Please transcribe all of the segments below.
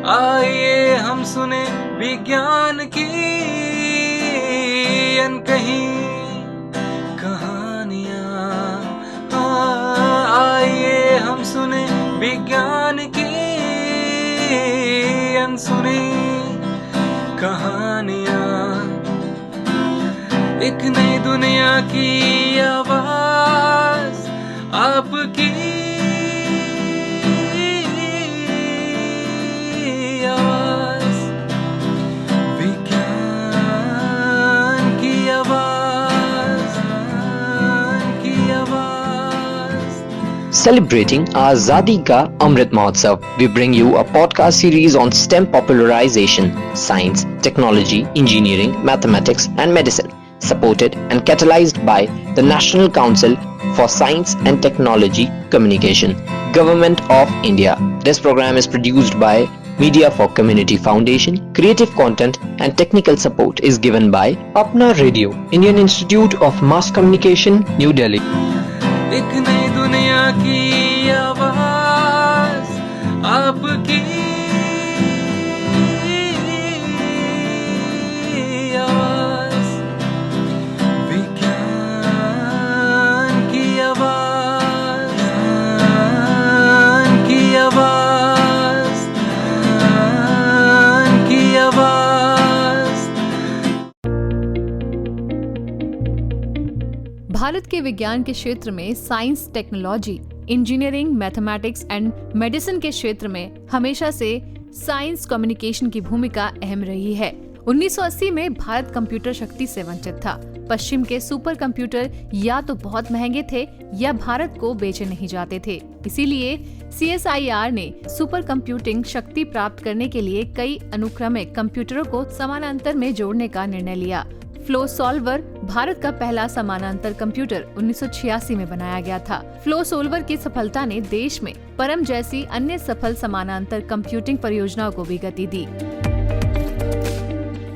आइए हम सुने विज्ञान की अनकही कहानियाँ। आइए हम सुने विज्ञान की अनसुनी कहानियाँ। एक नई दुनिया की आवाज आपकी आवाज, विज्ञान की आवाज, की आवाज। Celebrating Azadi Ka Amrit Mahotsav, we bring you a podcast series on STEM popularization, science, technology, engineering, mathematics and medicine, supported and catalyzed by the National Council for Science and Technology Communication, Government of India. This program is produced by Media for Community Foundation. Creative content and technical support is given by Apna Radio, Indian Institute of Mass Communication, New Delhi. एक नई दुनिया की आवाज आपकी आवाज, विज्ञान की आवाज, की आवाज, की आवाज। भारत के विज्ञान के क्षेत्र में science, technology, engineering, mathematics and medicine के क्षेत्र में हमेशा से साइंस कम्युनिकेशन की भूमिका अहम रही है। 1980 में भारत कंप्यूटर शक्ति से वंचित था। पश्चिम के सुपर कंप्यूटर या तो बहुत महंगे थे या भारत को बेचे नहीं जाते थे। इसीलिए CSIR ने सुपर कंप्यूटिंग शक्ति प्राप्त करने के लिए कई अनुक्रमिक कंप्यूटरों को समानांतर में जोड़ने का निर्णय लिया। फ्लो सॉल्वर भारत का पहला समानांतर कंप्यूटर 1986 में बनाया गया था। फ्लो सॉल्वर की सफलता ने देश में परम जैसी अन्य सफल समानांतर कंप्यूटिंग परियोजनाओं को भी गति दी।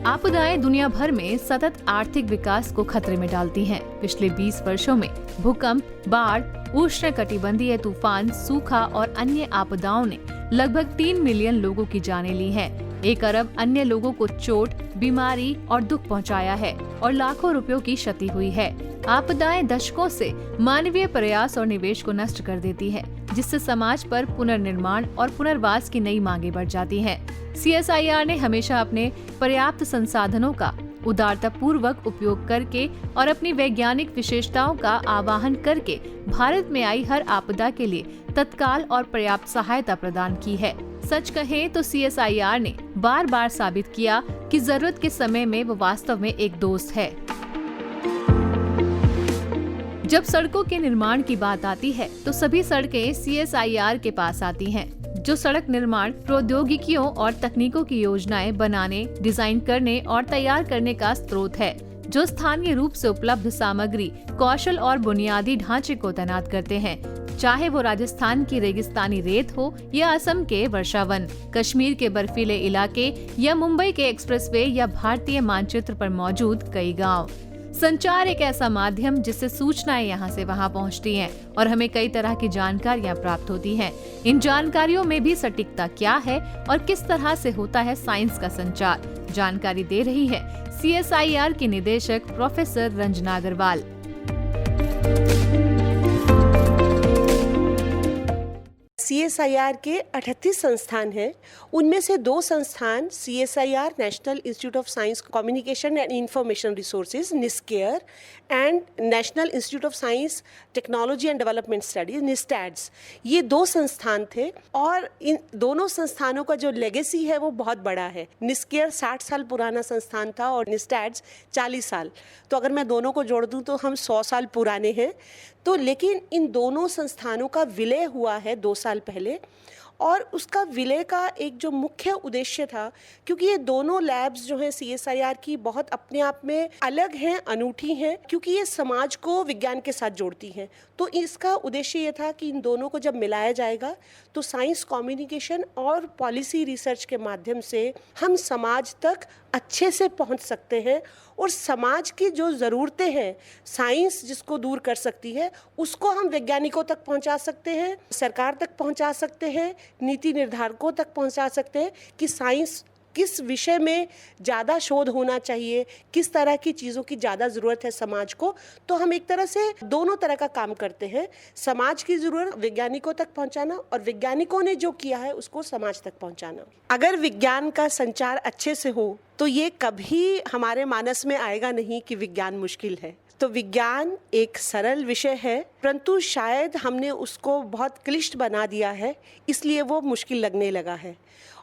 आपदाएं दुनिया भर में सतत आर्थिक विकास को खतरे में डालती हैं। पिछले 20 वर्षों में भूकंप, बाढ़, उष्णकटिबंधीय तूफान, सूखा और अन्य आपदाओं ने लगभग 3 मिलियन लोगों की जानें ली हैं। 1 अरब अन्य लोगों को चोट, बीमारी और दुख पहुंचाया है और लाखों रुपयों की क्षति हुई है। आपदाएं दशकों से मानवीय प्रयास और निवेश को नष्ट कर देती है, जिससे समाज पर पुनर्निर्माण और पुनर्वास की नई मांगे बढ़ जाती हैं। CSIR ने हमेशा अपने पर्याप्त संसाधनों का उदारता पूर्वक उपयोग करके और अपनी वैज्ञानिक विशेषताओं का आवाहन करके भारत में आई हर आपदा के लिए तत्काल और पर्याप्त सहायता प्रदान की है। सच कहें तो CSIR ने बार बार साबित किया कि जरूरत के समय में वो वास्तव में एक दोस्त है। जब सड़कों के निर्माण की बात आती है तो सभी सड़कें CSIR के पास आती हैं, जो सड़क निर्माण प्रौद्योगिकियों और तकनीकों की योजनाएं बनाने, डिजाइन करने और तैयार करने का स्रोत है, जो स्थानीय रूप से उपलब्ध सामग्री, कौशल और बुनियादी ढांचे को तैनात करते हैं, चाहे वो राजस्थान की रेगिस्तानी रेत हो या असम के वर्षावन, कश्मीर के बर्फीले इलाके या मुंबई के एक्सप्रेसवे या भारतीय मानचित्र पर मौजूद कई गांव। संचार एक ऐसा माध्यम जिससे सूचनाएं यहाँ से वहाँ पहुँचती हैं और हमें कई तरह की जानकारियाँ प्राप्त होती हैं। इन जानकारियों में भी सटीकता क्या है और किस तरह से होता है साइंस का संचार, जानकारी दे रही है CSIR की निदेशक प्रोफेसर रंजना अग्रवाल। CSIR के 38 संस्थान हैं। उनमें से 2 संस्थान CSIR national institute of science communication and information resources NISCAIR and national institute of science technology and development studies NISTADS, ये 2 संस्थान थे और इन दोनों संस्थानों का जो लेगेसी है वो बहुत बड़ा है। निस्केयर 60 साल पुराना संस्थान था और निस्टैड्स 40 साल, तो अगर मैं दोनों को जोड़ दूं तो हम 100 साल पुराने हैं। तो लेकिन इन दोनों संस्थानों का विलय हुआ है 2 साल पहले और उसका विलय का एक जो मुख्य उद्देश्य था, क्योंकि ये दोनों लैब्स जो हैं CSIR की बहुत अपने आप में अलग हैं, अनूठी हैं, क्योंकि ये समाज को विज्ञान के साथ जोड़ती हैं। तो इसका उद्देश्य ये था कि इन दोनों को जब मिलाया जाएगा तो साइंस कम्युनिकेशन और पॉलिसी रिसर्च के माध्यम से हम समाज तक अच्छे से पहुंच सकते हैं और समाज की जो ज़रूरतें हैं, साइंस जिसको दूर कर सकती है, उसको हम वैज्ञानिकों तक पहुंचा सकते हैं, सरकार तक पहुंचा सकते हैं नीति निर्धारकों तक पहुंचा सकते हैं कि साइंस किस विषय में ज़्यादा शोध होना चाहिए, किस तरह की चीज़ों की ज़्यादा ज़रूरत है समाज को। तो हम एक तरह से दोनों तरह का काम करते हैं, समाज की ज़रूरत वैज्ञानिकों तक पहुंचाना और वैज्ञानिकों ने जो किया है उसको समाज तक पहुंचाना। अगर विज्ञान का संचार अच्छे से हो तो ये कभी हमारे मानस में आएगा नहीं कि विज्ञान मुश्किल है। तो विज्ञान एक सरल विषय है, परंतु शायद हमने उसको बहुत क्लिष्ट बना दिया है, इसलिए वो मुश्किल लगने लगा है।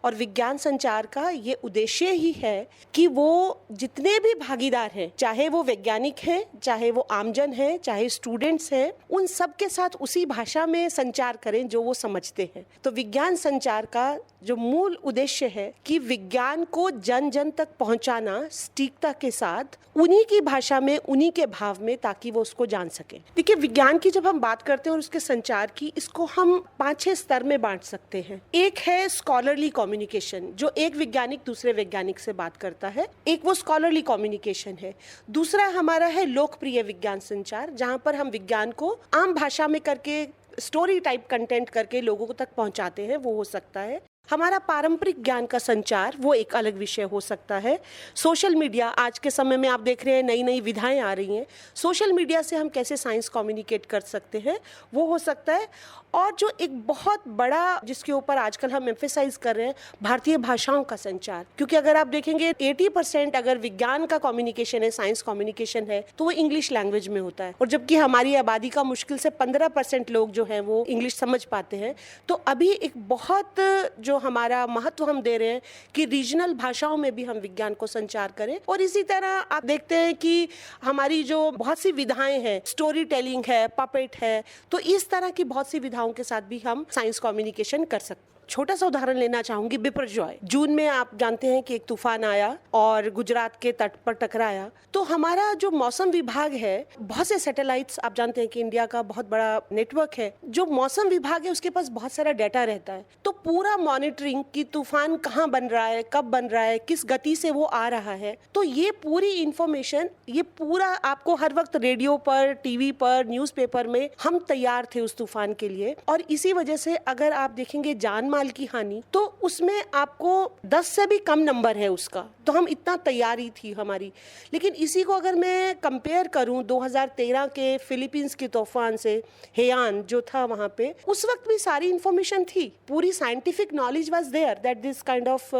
और विज्ञान संचार का ये उद्देश्य ही है कि वो जितने भी भागीदार हैं, चाहे वो वैज्ञानिक हैं, चाहे वो आमजन हैं, चाहे स्टूडेंट्स हैं, उन सब के साथ उसी भाषा में संचार करें जो वो समझते हैं। तो विज्ञान संचार का जो मूल उद्देश्य है कि विज्ञान को जन जन तक पहुंचाना सटीकता के साथ, उन्हीं की भाषा में, उन्हीं के भाव में, ताकि वो उसको जान सके। देखिए, विज्ञान की जब हम बात करते हैं और उसके संचार की, इसको हम 5-6 स्तर में बांट सकते हैं। एक है स्कॉलरली कम्युनिकेशन, जो एक वैज्ञानिक दूसरे वैज्ञानिक से बात करता है, एक वो स्कॉलरली कम्युनिकेशन है। दूसरा हमारा है लोकप्रिय विज्ञान संचार, जहाँ पर हम विज्ञान को आम भाषा में करके, स्टोरी टाइप कंटेंट करके लोगों तक पहुंचाते हैं, वो हो सकता है। हमारा पारंपरिक ज्ञान का संचार, वो एक अलग विषय हो सकता है। सोशल मीडिया, आज के समय में आप देख रहे हैं नई नई विधाएं आ रही हैं, सोशल मीडिया से हम कैसे साइंस कम्युनिकेट कर सकते हैं, वो हो सकता है। और जो एक बहुत बड़ा, जिसके ऊपर आजकल हम एम्फेसाइज कर रहे हैं, भारतीय भाषाओं का संचार। क्योंकि अगर आप देखेंगे 80% अगर विज्ञान का कम्युनिकेशन है, साइंस कम्युनिकेशन है, तो वो इंग्लिश लैंग्वेज में होता है। और जबकि हमारी आबादी का मुश्किल से 15% लोग जो हैं वो इंग्लिश समझ पाते हैं। तो अभी एक बहुत जो हमारा महत्व हम दे रहे हैं कि रीजनल भाषाओं में भी हम विज्ञान को संचार करें। और इसी तरह आप देखते हैं कि हमारी जो बहुत सी विधाएं हैं, स्टोरी टेलिंग है, पपेट है, तो इस तरह की बहुत सी विधाओं के साथ भी हम साइंस कम्युनिकेशन कर सकते हैं। छोटा सा उदाहरण लेना चाहूंगी, बिपरजॉय। जून में आप जानते हैं कि एक तूफान आया और गुजरात के तट पर टकराया। तो हमारा जो मौसम विभाग है, बहुत से सैटेलाइट्स, आप जानते हैं कि इंडिया का बहुत बड़ा नेटवर्क है, जो मौसम विभाग है उसके पास बहुत सारा डाटा रहता है। तो पूरा मॉनिटरिंग कि तूफान कहाँ बन रहा है, कब बन रहा है, किस गति से वो आ रहा है, तो ये पूरी इंफॉर्मेशन, ये पूरा आपको हर वक्त रेडियो पर, टीवी पर, न्यूज़पेपर में हम तैयार थे उस तूफान के लिए। और इसी वजह से अगर आप देखेंगे जान की हानि, तो उसमें आपको 10 से भी कम नंबर है उसका। तो हम इतना तैयारी थी हमारी। लेकिन इसी को अगर मैं कंपेयर करूं 2013 के फिलीपींस के तूफान से, हेयान जो था वहां पे, उस वक्त भी सारी इंफॉर्मेशन थी, पूरी scientific knowledge was there that this kind of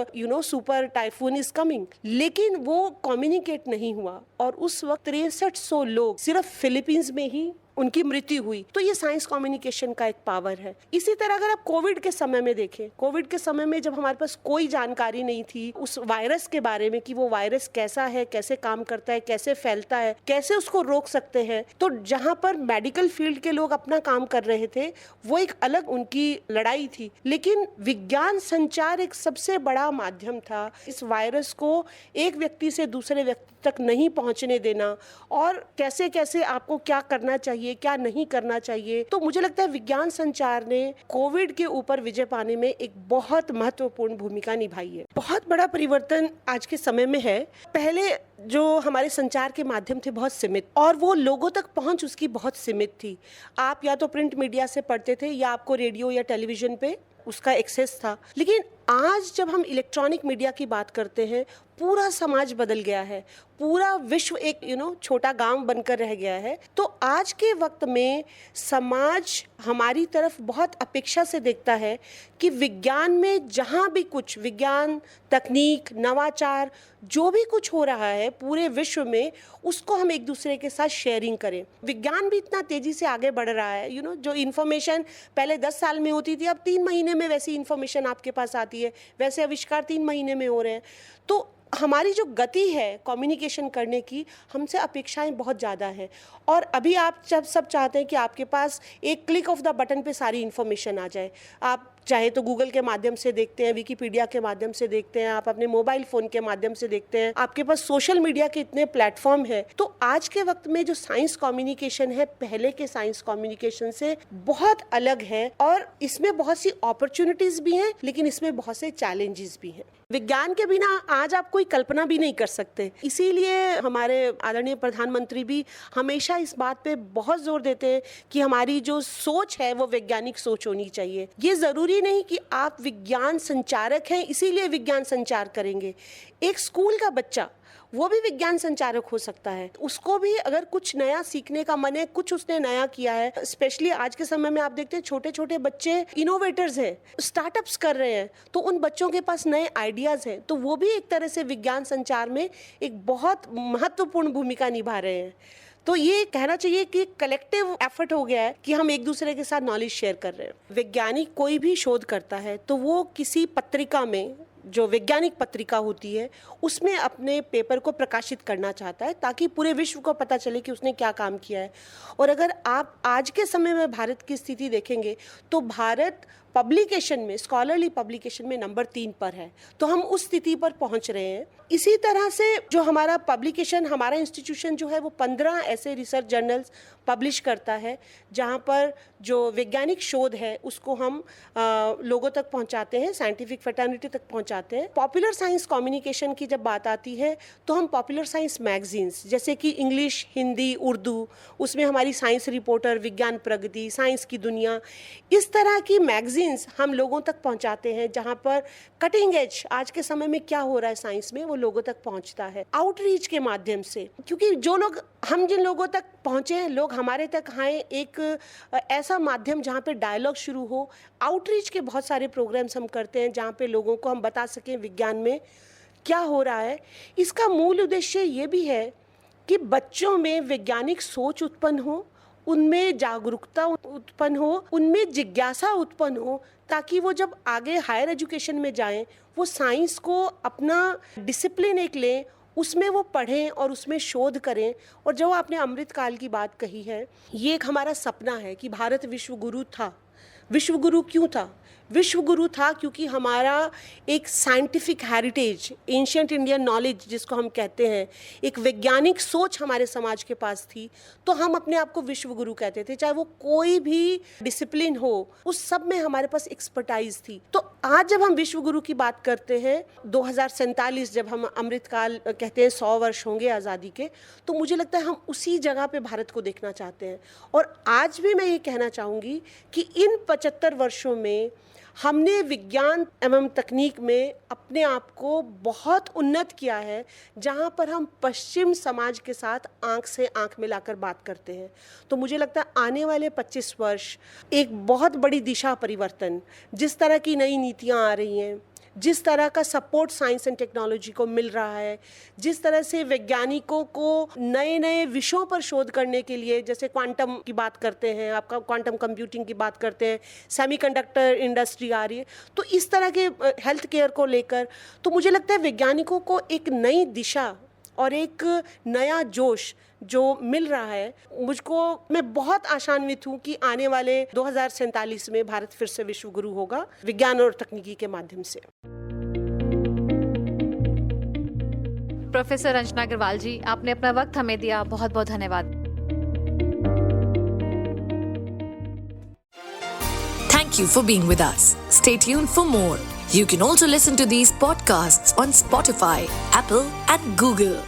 super typhoon is coming, लेकिन वो कम्युनिकेट नहीं हुआ। और उस वक्त 6300 लोग सिर्फ फिलीपींस में ही उनकी मृत्यु हुई। तो ये साइंस कम्युनिकेशन का एक पावर है। इसी तरह अगर आप कोविड के समय में देखें, कोविड के समय में जब हमारे पास कोई जानकारी नहीं थी उस वायरस के बारे में कि वो वायरस कैसा है, कैसे काम करता है, कैसे फैलता है, कैसे उसको रोक सकते हैं, तो जहां पर मेडिकल फील्ड के लोग अपना काम कर रहे थे, वो एक अलग उनकी लड़ाई थी। लेकिन विज्ञान संचार एक सबसे बड़ा माध्यम था इस वायरस को एक व्यक्ति से दूसरे व्यक्ति तक नहीं पहुंचने देना, और कैसे कैसे आपको क्या करना चाहिए, क्या नहीं करना चाहिए। तो मुझे लगता है विज्ञान संचार ने कोविड के ऊपर विजय पाने में एक बहुत महत्वपूर्ण भूमिका निभाई है। बहुत बड़ा परिवर्तन आज के समय में है। पहले जो हमारे संचार के माध्यम थे बहुत सीमित, और वो लोगों तक पहुंच उसकी बहुत सीमित थी। आप या तो प्रिंट मीडिया से पढ़ते थे या आपको रेडियो या टेलीविजन पे उसका एक्सेस था। लेकिन आज जब हम इलेक्ट्रॉनिक मीडिया की बात करते हैं, पूरा समाज बदल गया है, पूरा विश्व एक छोटा गांव बनकर रह गया है। तो आज के वक्त में समाज हमारी तरफ बहुत अपेक्षा से देखता है कि विज्ञान में जहां भी कुछ, विज्ञान, तकनीक, नवाचार, जो भी कुछ हो रहा है पूरे विश्व में, उसको हम एक दूसरे के साथ शेयरिंग करें। विज्ञान भी इतना तेजी से आगे बढ़ रहा है, जो इन्फॉर्मेशन पहले 10 साल में होती थी, अब 3 महीने में वैसी इन्फॉर्मेशन आपके पास आती है, वैसे आविष्कार 3 महीने में हो रहे हैं। तो हमारी जो गति है कम्युनिकेशन करने की, हमसे अपेक्षाएं बहुत ज़्यादा हैं। और अभी आप जब सब चाहते हैं कि आपके पास एक क्लिक ऑफ द बटन पे सारी इन्फॉर्मेशन आ जाए। आप चाहे तो गूगल के माध्यम से देखते हैं, विकिपीडिया के माध्यम से देखते हैं, आप अपने मोबाइल फ़ोन के माध्यम से देखते हैं, आपके पास सोशल मीडिया के इतने प्लेटफॉर्म है। तो आज के वक्त में जो साइंस कम्युनिकेशन है, पहले के साइंस कम्युनिकेशन से बहुत अलग है, और इसमें बहुत सी अपॉर्चुनिटीज़ भी हैं, लेकिन इसमें बहुत से चैलेंजेस भी हैं। विज्ञान के बिना आज आप कोई कोई कल्पना भी नहीं कर सकते। इसीलिए हमारे आदरणीय प्रधानमंत्री भी हमेशा इस बात पे बहुत जोर देते हैं कि हमारी जो सोच है वो वैज्ञानिक सोच होनी चाहिए। ये ज़रूरी नहीं कि आप विज्ञान संचारक हैं इसीलिए विज्ञान संचार करेंगे। एक स्कूल का बच्चा वो भी विज्ञान संचारक हो सकता है। उसको भी अगर कुछ नया सीखने का मन है, कुछ उसने नया किया है, स्पेशली आज के समय में आप देखते हैं छोटे छोटे बच्चे इनोवेटर्स हैं, स्टार्टअप्स कर रहे हैं, तो उन बच्चों के पास नए आइडियाज़ हैं, तो वो भी एक तरह से विज्ञान संचार में एक बहुत महत्वपूर्ण भूमिका निभा रहे हैं। तो ये कहना चाहिए कि कलेक्टिव एफर्ट हो गया है कि हम एक दूसरे के साथ नॉलेज शेयर कर रहे हैं। वैज्ञानिक कोई भी शोध करता है तो वो किसी पत्रिका में, जो वैज्ञानिक पत्रिका होती है, उसमें अपने पेपर को प्रकाशित करना चाहता है ताकि पूरे विश्व को पता चले कि उसने क्या काम किया है। और अगर आप आज के समय में भारत की स्थिति देखेंगे तो भारत पब्लिकेशन में, स्कॉलरली पब्लिकेशन में नंबर 3 पर है, तो हम उस स्थिति पर पहुंच रहे हैं। इसी तरह से जो हमारा पब्लिकेशन, हमारा इंस्टीट्यूशन जो है वो 15 ऐसे रिसर्च जर्नल्स पब्लिश करता है जहां पर जो वैज्ञानिक शोध है उसको हम लोगों तक पहुंचाते हैं, साइंटिफिक फ्रेटर्निटी तक पहुंचाते हैं। पॉपुलर साइंस कम्युनिकेशन की जब बात आती है तो हम पॉपुलर साइंस मैगजीन्स जैसे कि इंग्लिश, हिंदी, उर्दू, उसमें हमारी साइंस रिपोर्टर, विज्ञान प्रगति, साइंस की दुनिया, इस तरह की मैगजीन्स हम लोगों तक पहुंचाते हैं जहां पर कटिंग एज आज के समय में क्या हो रहा है साइंस में वो लोगों तक पहुंचता है आउटरीच के माध्यम से। क्योंकि जो लोग, हम जिन लोगों तक पहुंचे हैं, लोग हमारे तक आए, एक ऐसा माध्यम जहां पे डायलॉग शुरू हो। आउटरीच के बहुत सारे प्रोग्राम्स हम करते हैं जहां पे लोगों को हम बता सकें विज्ञान में क्या हो रहा है। इसका मूल उद्देश्य ये भी है कि बच्चों में वैज्ञानिक सोच उत्पन्न हो, उनमें जागरूकता उत्पन्न हो, उनमें जिज्ञासा उत्पन्न हो, ताकि वो जब आगे हायर एजुकेशन में जाएं वो साइंस को अपना डिसिप्लिन एक लें, उसमें वो पढ़ें और उसमें शोध करें। और जो आपने अमृत काल की बात कही है, ये एक हमारा सपना है कि भारत विश्व गुरु था। विश्व गुरु क्यों था? विश्व गुरु था क्योंकि हमारा एक scientific heritage, ancient Indian knowledge जिसको हम कहते हैं, एक वैज्ञानिक सोच हमारे समाज के पास थी, तो हम अपने आप को विश्व गुरु कहते थे। चाहे वो कोई भी डिसिप्लिन हो, उस सब में हमारे पास एक्सपर्टाइज थी। तो आज जब हम विश्व गुरु की बात करते हैं, 2047 जब हम अमृतकाल कहते हैं, 100 वर्ष होंगे आज़ादी के, तो मुझे लगता है हम उसी जगह पे भारत को देखना चाहते हैं। और आज भी मैं ये कहना चाहूँगी कि इन 75 वर्षों में हमने विज्ञान एवं तकनीक में अपने आप को बहुत उन्नत किया है, जहाँ पर हम पश्चिम समाज के साथ आंख से आंख मिलाकर बात करते हैं। तो मुझे लगता है आने वाले 25 वर्ष एक बहुत बड़ी दिशा परिवर्तन, जिस तरह की नई नीतियाँ आ रही हैं, जिस तरह का सपोर्ट साइंस एंड टेक्नोलॉजी को मिल रहा है, जिस तरह से वैज्ञानिकों को नए नए विषयों पर शोध करने के लिए, जैसे क्वांटम की बात करते हैं, आपका क्वांटम कंप्यूटिंग की बात करते हैं, सेमीकंडक्टर इंडस्ट्री आ रही है, तो इस तरह के हेल्थ केयर को लेकर, तो मुझे लगता है वैज्ञानिकों को एक नई दिशा और एक नया जोश जो मिल रहा है। मैं बहुत आशान्वित हूँ कि आने वाले 2047 में भारत फिर से विश्व गुरु होगा विज्ञान और तकनीकी के माध्यम से। प्रोफेसर रंजना अग्रवाल जी, आपने अपना वक्त हमें दिया, बहुत बहुत धन्यवाद। Thank you for being with us. Stay tuned for more. You can also listen to these podcasts on Spotify, Apple and Google.